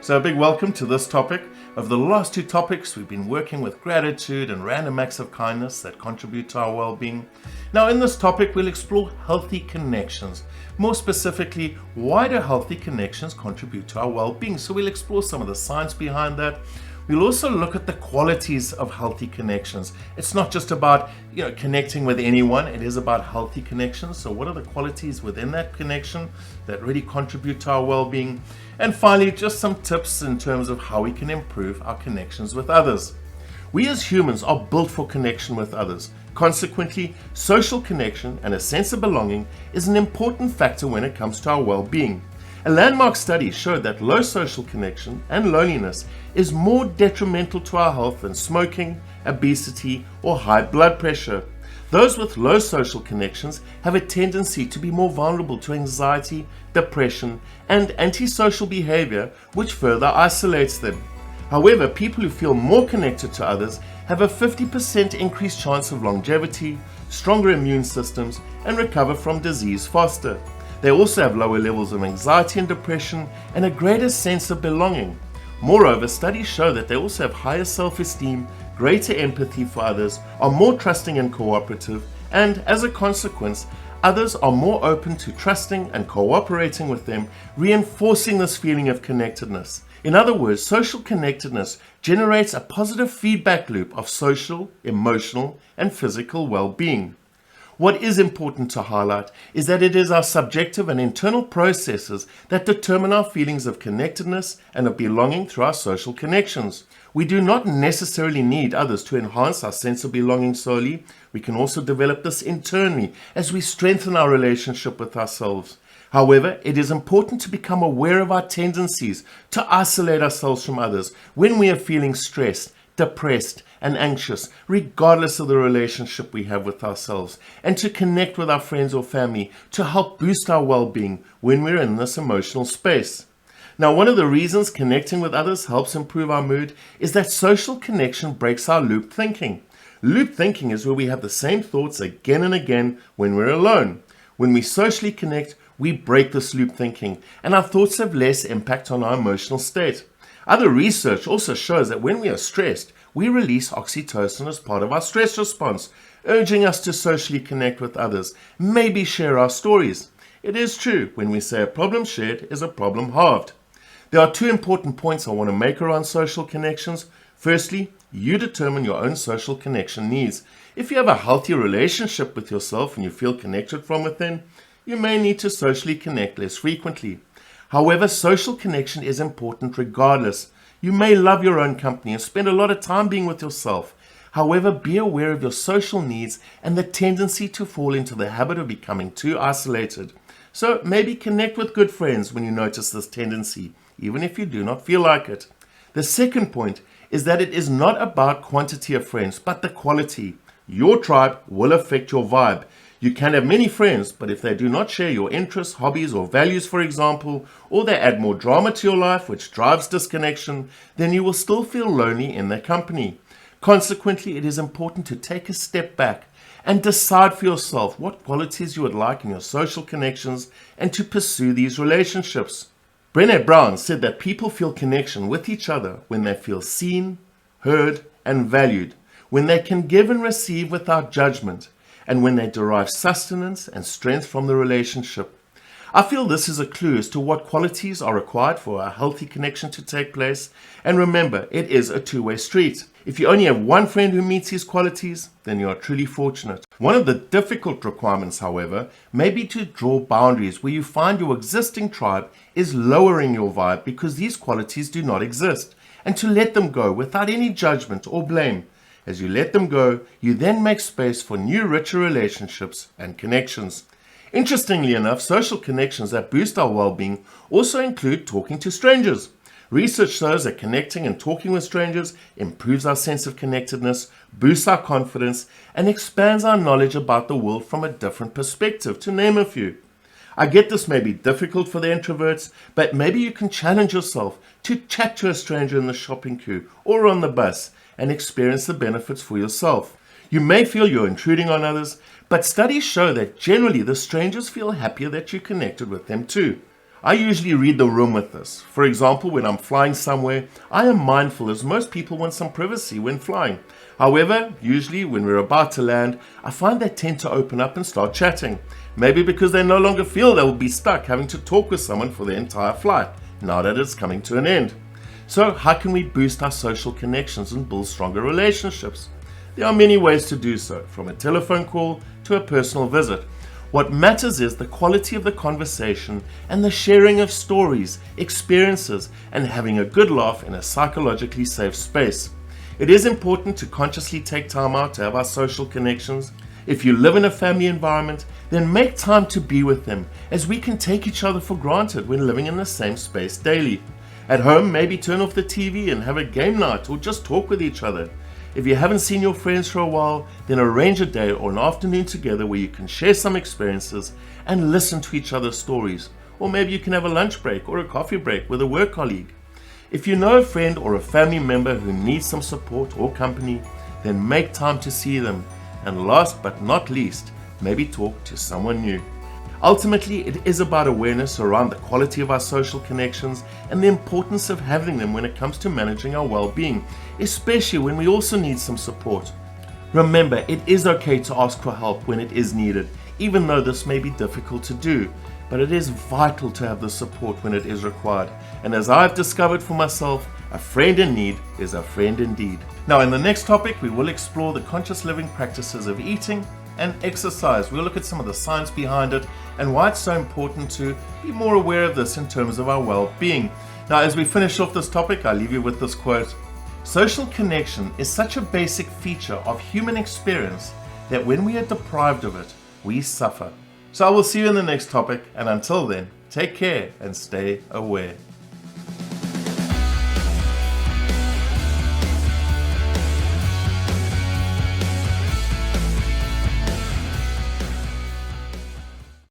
So a big welcome to this topic. Over the last two topics, we've been working with gratitude and random acts of kindness that contribute to our well-being. Now in this topic, we'll explore healthy connections. More specifically, why do healthy connections contribute to our well-being? So we'll explore some of the science behind that. We'll also look at the qualities of healthy connections. It's not just about, connecting with anyone. It is about healthy connections. So what are the qualities within that connection that really contribute to our well-being? And finally, just some tips in terms of how we can improve our connections with others. We as humans are built for connection with others. Consequently, social connection and a sense of belonging is an important factor when it comes to our well-being. A landmark study showed that low social connection and loneliness is more detrimental to our health than smoking, obesity, or high blood pressure. Those with low social connections have a tendency to be more vulnerable to anxiety, depression, and antisocial behavior, which further isolates them. However, people who feel more connected to others have a 50% increased chance of longevity, stronger immune systems, and recover from disease faster. They also have lower levels of anxiety and depression and a greater sense of belonging. Moreover, studies show that they also have higher self-esteem, greater empathy for others, are more trusting and cooperative, and as a consequence, others are more open to trusting and cooperating with them, reinforcing this feeling of connectedness. In other words, social connectedness generates a positive feedback loop of social, emotional, and physical well-being. What is important to highlight is that it is our subjective and internal processes that determine our feelings of connectedness and of belonging through our social connections. We do not necessarily need others to enhance our sense of belonging solely. We can also develop this internally as we strengthen our relationship with ourselves. However, it is important to become aware of our tendencies to isolate ourselves from others when we are feeling stressed, depressed, and anxious, regardless of the relationship we have with ourselves, and to connect with our friends or family to help boost our well-being when we're in this emotional space. Now, one of the reasons connecting with others helps improve our mood is that social connection breaks our loop thinking. Loop thinking is where we have the same thoughts again and again when we're alone. When we socially connect, we break this loop thinking, and our thoughts have less impact on our emotional state. Other research also shows that when we are stressed, we release oxytocin as part of our stress response, urging us to socially connect with others, maybe share our stories. It is true when we say a problem shared is a problem halved. There are two important points I want to make around social connections. Firstly, you determine your own social connection needs. If you have a healthy relationship with yourself and you feel connected from within, you may need to socially connect less frequently. However, social connection is important regardless. You may love your own company and spend a lot of time being with yourself. However, be aware of your social needs and the tendency to fall into the habit of becoming too isolated. So maybe connect with good friends when you notice this tendency, even if you do not feel like it. The second point is that it is not about quantity of friends, but the quality. Your tribe will affect your vibe. You can have many friends, but if they do not share your interests, hobbies, or values, for example, or they add more drama to your life, which drives disconnection, then you will still feel lonely in their company. Consequently, it is important to take a step back and decide for yourself what qualities you would like in your social connections and to pursue these relationships. Brené Brown said that people feel connection with each other when they feel seen, heard, and valued, when they can give and receive without judgment, and when they derive sustenance and strength from the relationship. I feel this is a clue as to what qualities are required for a healthy connection to take place, and remember, it is a two-way street. If you only have one friend who meets these qualities, then you are truly fortunate. One of the difficult requirements, however, may be to draw boundaries where you find your existing tribe is lowering your vibe because these qualities do not exist, and to let them go without any judgment or blame. As you let them go, you then make space for new, richer relationships and connections. Interestingly enough, social connections that boost our well-being also include talking to strangers. Research shows that connecting and talking with strangers improves our sense of connectedness, boosts our confidence, and expands our knowledge about the world from a different perspective, to name a few. I get this may be difficult for the introverts, but maybe you can challenge yourself to chat to a stranger in the shopping queue or on the bus and experience the benefits for yourself. You may feel you're intruding on others, but studies show that generally the strangers feel happier that you connected with them too. I usually read the room with this. For example, when I'm flying somewhere, I am mindful as most people want some privacy when flying. However, usually when we're about to land, I find they tend to open up and start chatting. Maybe because they no longer feel they will be stuck having to talk with someone for the entire flight, now that it's coming to an end. So how can we boost our social connections and build stronger relationships? There are many ways to do so, from a telephone call to a personal visit. What matters is the quality of the conversation and the sharing of stories, experiences, and having a good laugh in a psychologically safe space. It is important to consciously take time out to have our social connections. If you live in a family environment, then make time to be with them, as we can take each other for granted when living in the same space daily. At home, maybe turn off the TV and have a game night or just talk with each other. If you haven't seen your friends for a while, then arrange a day or an afternoon together where you can share some experiences and listen to each other's stories. Or maybe you can have a lunch break or a coffee break with a work colleague. If you know a friend or a family member who needs some support or company, then make time to see them. And last but not least, maybe talk to someone new. Ultimately, it is about awareness around the quality of our social connections and the importance of having them when it comes to managing our well-being, especially when we also need some support. Remember, it is okay to ask for help when it is needed, even though this may be difficult to do, but it is vital to have the support when it is required. And as I've discovered for myself, a friend in need is a friend indeed. Now, in the next topic, we will explore the conscious living practices of eating and exercise. We'll look at some of the science behind it and why it's so important to be more aware of this in terms of our well-being. Now, as we finish off this topic, I'll leave you with this quote. Social connection is such a basic feature of human experience that when we are deprived of it, we suffer. So I will see you in the next topic, and until then, take care and stay aware.